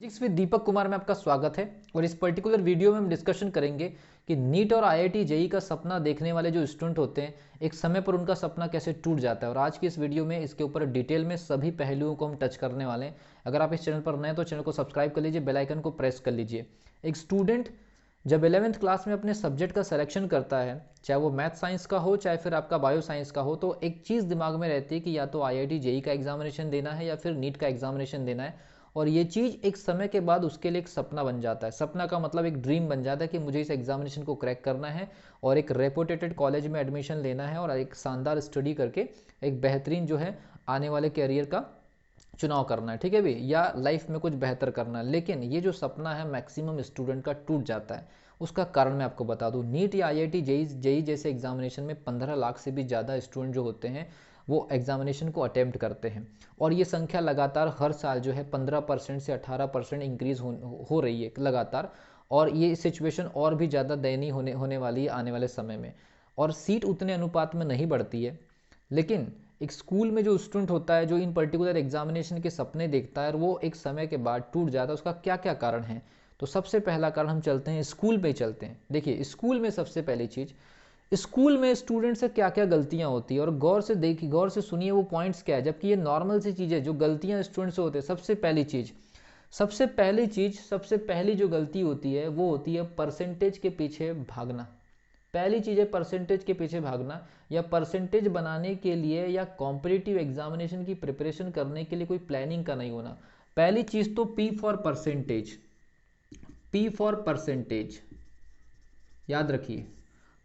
Physics with Deepak Kumar में आपका स्वागत है। और इस पर्टिकुलर वीडियो में हम डिस्कशन करेंगे कि नीट और आईआईटी जेई का सपना देखने वाले जो स्टूडेंट होते हैं एक समय पर उनका सपना कैसे टूट जाता है। और आज की इस वीडियो में इसके ऊपर डिटेल में सभी पहलुओं को हम टच करने वाले हैं। अगर आप इस चैनल पर नए हैं तो चैनल को सब्सक्राइब कर लीजिए, बेल आइकन को प्रेस कर लीजिए। एक स्टूडेंट जब 11th क्लास में अपने सब्जेक्ट का सिलेक्शन करता है, चाहे वो मैथ साइंस का हो चाहे फिर आपका बायो साइंस का हो, तो एक चीज़ दिमाग में रहती है कि या तो आईआईटी जेई का एग्जामिनेशन देना है या फिर नीट का एग्जामिनेशन देना है। और ये चीज़ एक समय के बाद उसके लिए एक सपना बन जाता है। सपना का मतलब एक ड्रीम बन जाता है कि मुझे इस एग्जामिनेशन को क्रैक करना है और एक रेपुटेटेड कॉलेज में एडमिशन लेना है और एक शानदार स्टडी करके एक बेहतरीन जो है आने वाले कैरियर का चुनाव करना है। ठीक है भी, या लाइफ में कुछ बेहतर करना है। लेकिन ये जो सपना है मैक्सिमम स्टूडेंट का टूट जाता है। उसका कारण मैं आपको बता दूं, नीट या आईआईटी जेई जैसे एग्जामिनेशन में 15 लाख से भी ज़्यादा स्टूडेंट जो होते हैं वो एग्जामिनेशन को अटेम्प्ट करते हैं। और ये संख्या लगातार हर साल जो है 15% से 18% इंक्रीज हो रही है लगातार। और ये सिचुएशन और भी ज़्यादा दयनीय होने वाली है आने वाले समय में। और सीट उतने अनुपात में नहीं बढ़ती है। लेकिन एक स्कूल में जो स्टूडेंट होता है जो इन पर्टिकुलर एग्जामिनेशन के सपने देखता है और वो एक समय के बाद टूट जाता है, उसका क्या क्या कारण है। तो सबसे पहला कारण हम चलते हैं स्कूल पे चलते हैं। देखिए स्कूल में सबसे पहली चीज़, स्कूल में स्टूडेंट से क्या क्या गलतियां होती है और गौर से देखिए, गौर से सुनिए वो पॉइंट्स क्या है, जबकि ये नॉर्मल सी चीज़ है जो गलतियां स्टूडेंट से होते हैं। सबसे पहली जो गलती होती है वो होती है परसेंटेज के पीछे भागना। पहली चीज़ है परसेंटेज के पीछे भागना, या परसेंटेज बनाने के लिए या कॉम्पिटिटिव एग्जामिनेशन की प्रिपरेशन करने के लिए कोई प्लानिंग का नहीं होना। पहली चीज़ तो P for percentage, P for percentage याद रखिए।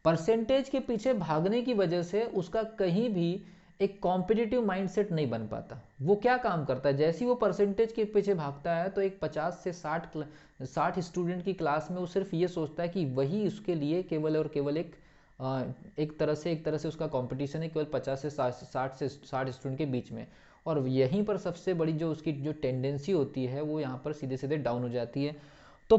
परसेंटेज के पीछे भागने की वजह से उसका कहीं भी एक कॉम्पिटिटिव माइंडसेट नहीं बन पाता। वो क्या काम करता है, जैसे ही वो परसेंटेज के पीछे भागता है तो एक 50 से 60 स्टूडेंट की क्लास में वो सिर्फ ये सोचता है कि वही उसके लिए केवल और केवल एक तरह से उसका कंपटीशन है केवल 50 से 60 स्टूडेंट के बीच में। और यहीं पर सबसे बड़ी जो उसकी जो टेंडेंसी होती है वो यहाँ पर सीधे सीधे डाउन हो जाती है। तो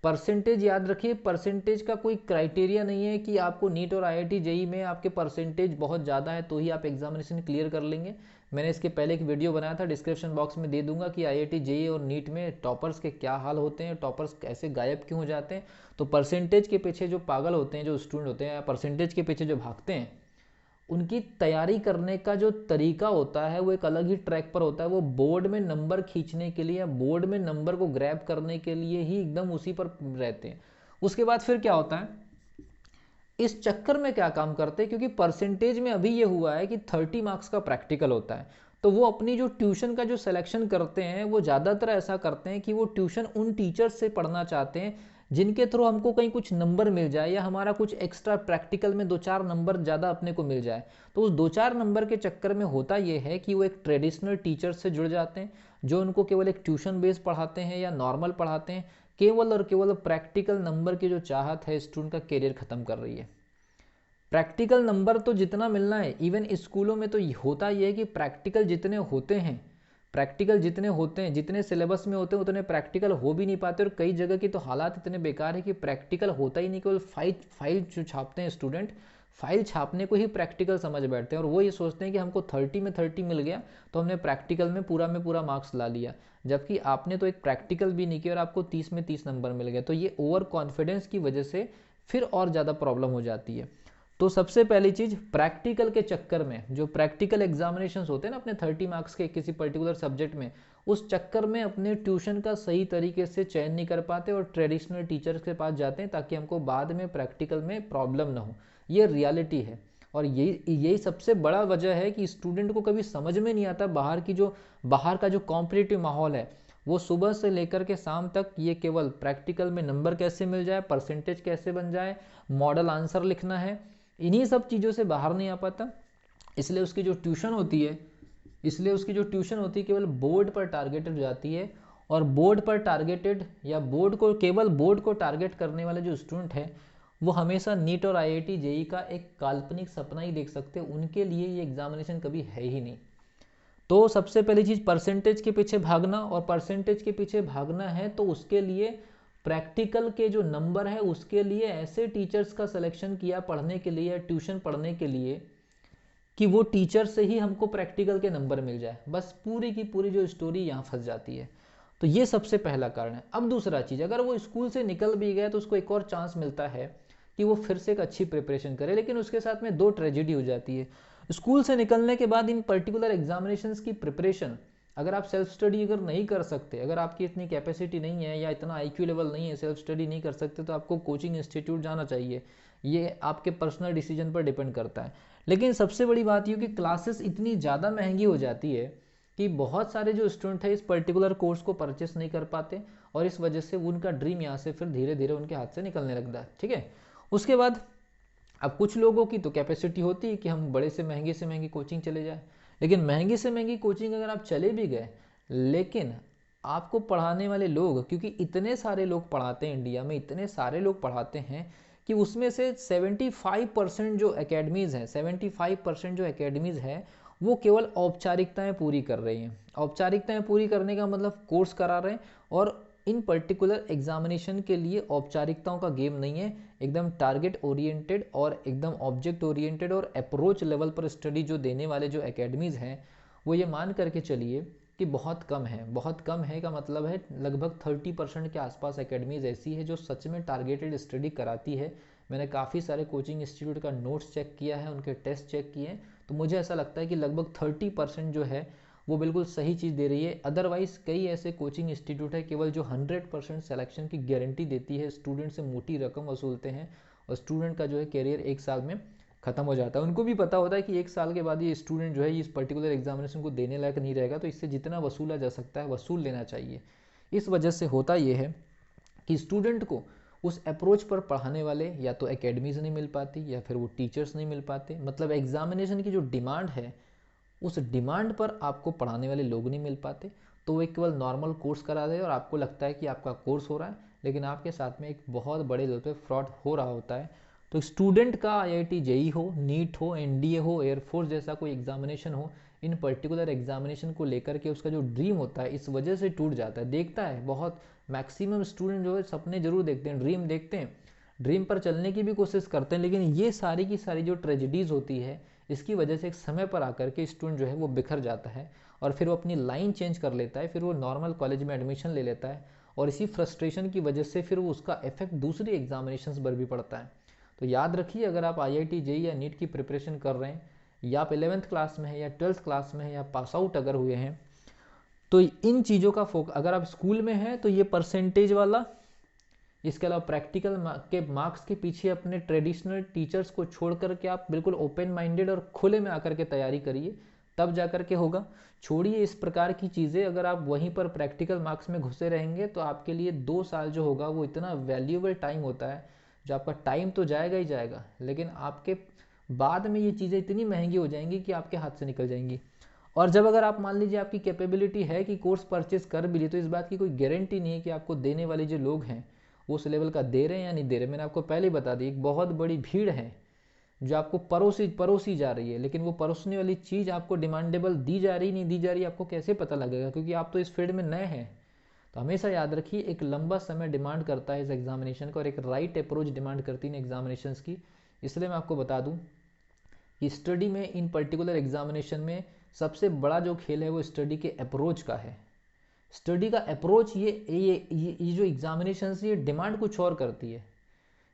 परसेंटेज याद रखिए, परसेंटेज का कोई क्राइटेरिया नहीं है कि आपको नीट और आईआईटी जेई में आपके परसेंटेज बहुत ज़्यादा है तो ही आप एग्जामिनेशन क्लियर कर लेंगे। मैंने इसके पहले एक वीडियो बनाया था, डिस्क्रिप्शन बॉक्स में दे दूंगा कि आईआईटी जेई और नीट में टॉपर्स के क्या हाल होते हैं, टॉपर्स कैसे गायब क्यों हो जाते हैं। तो परसेंटेज के पीछे जो पागल होते हैं, जो स्टूडेंट होते हैं या परसेंटेज के पीछे जो भागते हैं, उनकी तैयारी करने का जो तरीका होता है वो एक अलग ही ट्रैक पर होता है। वो बोर्ड में नंबर खींचने के लिए या बोर्ड में नंबर को ग्रैब करने के लिए ही एकदम उसी पर रहते हैं। उसके बाद फिर क्या होता है, इस चक्कर में क्या काम करते हैं, क्योंकि परसेंटेज में अभी ये हुआ है कि 30 मार्क्स का प्रैक्टिकल होता है। तो वो अपनी जो ट्यूशन का जो सिलेक्शन करते हैं वो ज़्यादातर ऐसा करते हैं कि वो ट्यूशन उन टीचर्स से पढ़ना चाहते हैं जिनके थ्रू हमको कहीं कुछ नंबर मिल जाए या हमारा कुछ एक्स्ट्रा प्रैक्टिकल में 2-4 नंबर ज़्यादा अपने को मिल जाए। तो उस 2-4 नंबर के चक्कर में होता ये है कि वो एक ट्रेडिशनल टीचर से जुड़ जाते हैं जो उनको केवल एक ट्यूशन बेस्ड पढ़ाते हैं या नॉर्मल पढ़ाते हैं। केवल और केवल प्रैक्टिकल नंबर की जो चाहत है स्टूडेंट का करियर खत्म कर रही है। प्रैक्टिकल नंबर तो जितना मिलना है, इवन स्कूलों में तो होता ही है कि प्रैक्टिकल जितने होते हैं जितने सिलेबस में होते हैं उतने प्रैक्टिकल हो भी नहीं पाते। और कई जगह की तो हालात इतने बेकार है कि प्रैक्टिकल होता ही नहीं, केवल फाइल जो छापते हैं स्टूडेंट, फाइल छापने को ही प्रैक्टिकल समझ बैठते हैं। और वो ये सोचते हैं कि हमको 30 में 30 मिल गया तो हमने प्रैक्टिकल में पूरा मार्क्स ला लिया, जबकि आपने तो एक प्रैक्टिकल भी नहीं किया और आपको 30 में 30 नंबर मिल गया। तो ये ओवर कॉन्फिडेंस की वजह से फिर और ज़्यादा प्रॉब्लम हो जाती है। तो सबसे पहली चीज, प्रैक्टिकल के चक्कर में जो प्रैक्टिकल एग्जामिनेशन होते हैं ना अपने 30 मार्क्स के किसी पर्टिकुलर सब्जेक्ट में, उस चक्कर में अपने ट्यूशन का सही तरीके से चयन नहीं कर पाते और ट्रेडिशनल टीचर्स के पास जाते हैं ताकि हमको बाद में प्रैक्टिकल में प्रॉब्लम ना हो। ये रियलिटी है। और यही सबसे बड़ा वजह है कि स्टूडेंट को कभी समझ में नहीं आता बाहर का जो कॉम्पिटिटिव माहौल है। वो सुबह से लेकर के शाम तक ये केवल प्रैक्टिकल में नंबर कैसे मिल जाए, परसेंटेज कैसे बन जाए, मॉडल आंसर लिखना है, इन्हीं सब चीज़ों से बाहर नहीं आ पाता। इसलिए उसकी जो ट्यूशन होती है केवल बोर्ड पर टारगेटेड हो जाती है। और बोर्ड पर टारगेटेड या बोर्ड को टारगेट करने वाले जो स्टूडेंट है वो हमेशा नीट और आईआईटी जेई का एक काल्पनिक सपना ही देख सकते हैं। उनके लिए ये एग्जामिनेशन कभी है ही नहीं। तो सबसे पहली चीज़ परसेंटेज के पीछे भागना, और परसेंटेज के पीछे भागना है तो उसके लिए प्रैक्टिकल के जो नंबर है उसके लिए ऐसे टीचर्स का सिलेक्शन किया पढ़ने के लिए या ट्यूशन पढ़ने के लिए कि वो टीचर से ही हमको प्रैक्टिकल के नंबर मिल जाए। बस पूरी की पूरी जो स्टोरी यहाँ फंस जाती है। तो ये सबसे पहला कारण है। अब दूसरा चीज़, अगर वो स्कूल से निकल भी गया तो उसको एक और चांस मिलता है कि वो फिर से एक अच्छी प्रिपरेशन करे, लेकिन उसके साथ में दो ट्रेजेडी हो जाती है। स्कूल से निकलने के बाद इन पर्टिकुलर एग्जामिनेशंस की प्रिपरेशन अगर आप सेल्फ स्टडी अगर नहीं कर सकते, अगर आपकी इतनी कैपेसिटी नहीं है या इतना आईक्यू लेवल नहीं है, सेल्फ स्टडी नहीं कर सकते, तो आपको कोचिंग इंस्टीट्यूट जाना चाहिए। ये आपके पर्सनल डिसीजन पर डिपेंड करता है। लेकिन सबसे बड़ी बात ये कि क्लासेस इतनी ज़्यादा महंगी हो जाती है कि बहुत सारे जो स्टूडेंट है इस पर्टिकुलर कोर्स को परचेस नहीं कर पाते, और इस वजह से उनका ड्रीम यहाँ से फिर धीरे धीरे उनके हाथ से निकलने लगता है। ठीक है, उसके बाद अब कुछ लोगों की तो कैपेसिटी होती है कि हम बड़े से महंगी कोचिंग चले जाए, लेकिन महंगी से महंगी कोचिंग अगर आप चले भी गए, लेकिन आपको पढ़ाने वाले लोग, क्योंकि इतने सारे लोग पढ़ाते हैं इंडिया में, इतने सारे लोग पढ़ाते हैं कि उसमें से 75% जो एकेडमीज़ हैं, 75% जो एकेडमीज़ हैं वो केवल औपचारिकताएं पूरी कर रही हैं। औपचारिकताएं पूरी करने का मतलब कोर्स करा रहे हैं, और इन पर्टिकुलर एग्जामिनेशन के लिए औपचारिकताओं का गेम नहीं है, एकदम टारगेट ओरिएंटेड और एकदम ऑब्जेक्ट ओरिएंटेड और अप्रोच लेवल पर स्टडी जो देने वाले जो एकेडमीज़ हैं, वो ये मान करके चलिए कि बहुत कम है। बहुत कम है का मतलब है लगभग 30% के आसपास एकेडमीज़ ऐसी है जो सच में टारगेटेड स्टडी कराती है। मैंने काफ़ी सारे कोचिंग इंस्टीट्यूट का नोट्स चेक किया है, उनके टेस्ट चेक किए हैं, तो मुझे ऐसा लगता है कि लगभग 30% जो है वो बिल्कुल सही चीज़ दे रही है। अदरवाइज़ कई ऐसे कोचिंग इंस्टीट्यूट है केवल जो 100% सिलेक्शन की गारंटी देती है, स्टूडेंट से मोटी रकम वसूलते हैं, और स्टूडेंट का जो है कैरियर एक साल में ख़त्म हो जाता है। उनको भी पता होता है कि एक साल के बाद ये स्टूडेंट जो है इस पर्टिकुलर एग्जामिनेशन को देने लायक नहीं रहेगा, तो इससे जितना वसूला जा सकता है वसूल लेना चाहिए। इस वजह से होता ये है कि स्टूडेंट को उस अप्रोच पर पढ़ाने वाले या तो एकेडमीज़ नहीं मिल पाती या फिर वो टीचर्स नहीं मिल पाते। मतलब एग्जामिनेशन की जो डिमांड है उस डिमांड पर आपको पढ़ाने वाले लोग नहीं मिल पाते, तो वो एक केवल नॉर्मल कोर्स करा दे और आपको लगता है कि आपका कोर्स हो रहा है, लेकिन आपके साथ में एक बहुत बड़े लेवल पे फ्रॉड हो रहा होता है। तो स्टूडेंट का आईआईटी जेई हो, नीट हो, एनडीए हो, एयरफोर्स जैसा कोई एग्जामिनेशन हो, इन पर्टिकुलर एग्जामिनेशन को लेकर के उसका जो ड्रीम होता है इस वजह से टूट जाता है। देखता है बहुत मैक्सिमम स्टूडेंट जो है सपने जरूर देखते हैं, ड्रीम देखते हैं, ड्रीम पर चलने की भी कोशिश करते हैं, लेकिन ये सारी की सारी जो ट्रेजिडीज़ होती है इसकी वजह से एक समय पर आकर के स्टूडेंट जो है वो बिखर जाता है, और फिर वो अपनी लाइन चेंज कर लेता है, फिर वो नॉर्मल कॉलेज में एडमिशन ले लेता है, और इसी फ्रस्ट्रेशन की वजह से फिर वो उसका इफेक्ट दूसरी एग्जामिनेशंस पर भी पड़ता है। तो याद रखिए, अगर आप आईआईटी जेईई या नीट की प्रिपरेशन कर रहे हैं, या आप 11th क्लास में है या 12th क्लास में है या पास आउट अगर हुए हैं, तो इन चीज़ों का फोकस, अगर आप स्कूल में हैं तो ये परसेंटेज वाला, इसके अलावा प्रैक्टिकल के मार्क्स के पीछे अपने ट्रेडिशनल टीचर्स को छोड़ करके आप बिल्कुल ओपन माइंडेड और खुले में आकर के तैयारी करिए, तब जा कर के होगा। छोड़िए इस प्रकार की चीज़ें, अगर आप वहीं पर प्रैक्टिकल मार्क्स में घुसे रहेंगे तो आपके लिए 2 साल जो होगा वो इतना वैल्यूएबल टाइम होता है, जो आपका टाइम तो जाएगा ही जाएगा, लेकिन आपके बाद में ये चीज़ें इतनी महंगी हो जाएंगी कि आपके हाथ से निकल जाएंगी। और जब अगर आप मान लीजिए आपकी कैपेबिलिटी है कि कोर्स परचेज कर भी लिए, तो इस बात की कोई गारंटी नहीं है कि आपको देने वाले जो लोग हैं वो उस लेवल का दे रहे हैं या नहीं दे रहे। मैंने आपको पहले ही बता दी, एक बहुत बड़ी भीड़ है जो आपको परोसी जा रही है, लेकिन वो परोसने वाली चीज़ आपको डिमांडेबल दी जा रही नहीं दी जा रही आपको कैसे पता लगेगा, क्योंकि आप तो इस फील्ड में नए हैं। तो हमेशा याद रखिए, एक लंबा समय डिमांड करता है इस एग्जामिनेशन का, और एक राइट अप्रोच डिमांड करती है एग्जामिनेशन की। इसलिए मैं आपको बता दूँ कि स्टडी में, इन पर्टिकुलर एग्जामिनेशन में सबसे बड़ा जो खेल है वो स्टडी के अप्रोच का है। स्टडी का अप्रोच, ये जो एग्जामिनेशन ये डिमांड कुछ और करती है।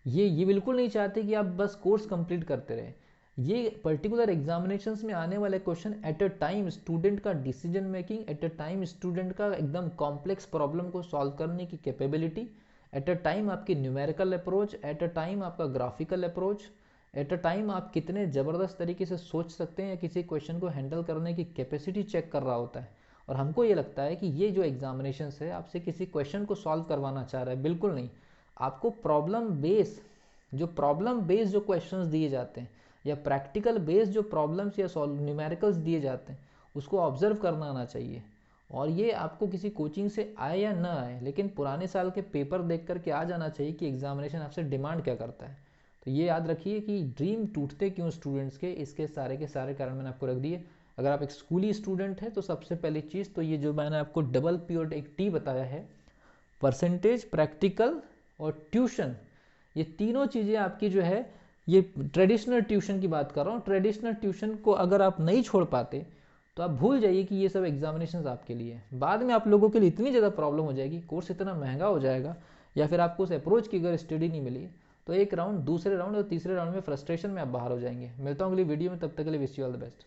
ये बिल्कुल नहीं चाहते कि आप बस कोर्स कंप्लीट करते रहे। ये पर्टिकुलर एग्जामिनेशंस में आने वाले question at a time student का decision making, at a time student का एकदम कॉम्प्लेक्स प्रॉब्लम को सॉल्व करने की कैपेबिलिटी, एट अ टाइम आपकी numerical approach, at a time आपका graphical approach, at a time आप कितने ज़बरदस्त तरीके से सोच सकते हैं या किसी क्वेश्चन को हैंडल करने की कैपेसिटी चेक कर रहा होता है। और हमको ये लगता है कि ये जो एग्जामिनेशन है आपसे किसी क्वेश्चन को सॉल्व करवाना चाह रहा है, बिल्कुल नहीं। आपको प्रॉब्लम बेस जो क्वेश्चंस दिए जाते हैं या प्रैक्टिकल बेस जो प्रॉब्लम्स या न्यूमेरिकल्स दिए जाते हैं उसको ऑब्जर्व करना आना चाहिए। और ये आपको किसी कोचिंग से आए या ना आए, लेकिन पुराने साल के पेपर देख करके आ जाना चाहिए कि एग्जामिनेशन आपसे डिमांड क्या करता है। तो ये याद रखिए कि ड्रीम टूटते क्यों स्टूडेंट्स के, इसके सारे के सारे कारण मैंने आपको रख दिए। अगर आप एक स्कूली स्टूडेंट हैं तो सबसे पहली चीज़ तो ये जो मैंने आपको डबल पी और एक टी बताया है, परसेंटेज, प्रैक्टिकल और ट्यूशन, ये तीनों चीज़ें आपकी जो है, ये ट्रेडिशनल ट्यूशन की बात कर रहा हूँ, ट्रेडिशनल ट्यूशन को अगर आप नहीं छोड़ पाते तो आप भूल जाइए कि ये सब एग्जामिनेशन आपके लिए है। बाद में आप लोगों के लिए इतनी ज़्यादा प्रॉब्लम हो जाएगी, कोर्स इतना महंगा हो जाएगा, या फिर आपको उस अप्रोच की अगर स्टडी नहीं मिली तो एक राउंड, दूसरे राउंड और तीसरे राउंड में फ्रस्ट्रेशन में आप बाहर हो जाएंगे। मिलता हूँ अगली वीडियो में, तब तक के लिए wish you all the best.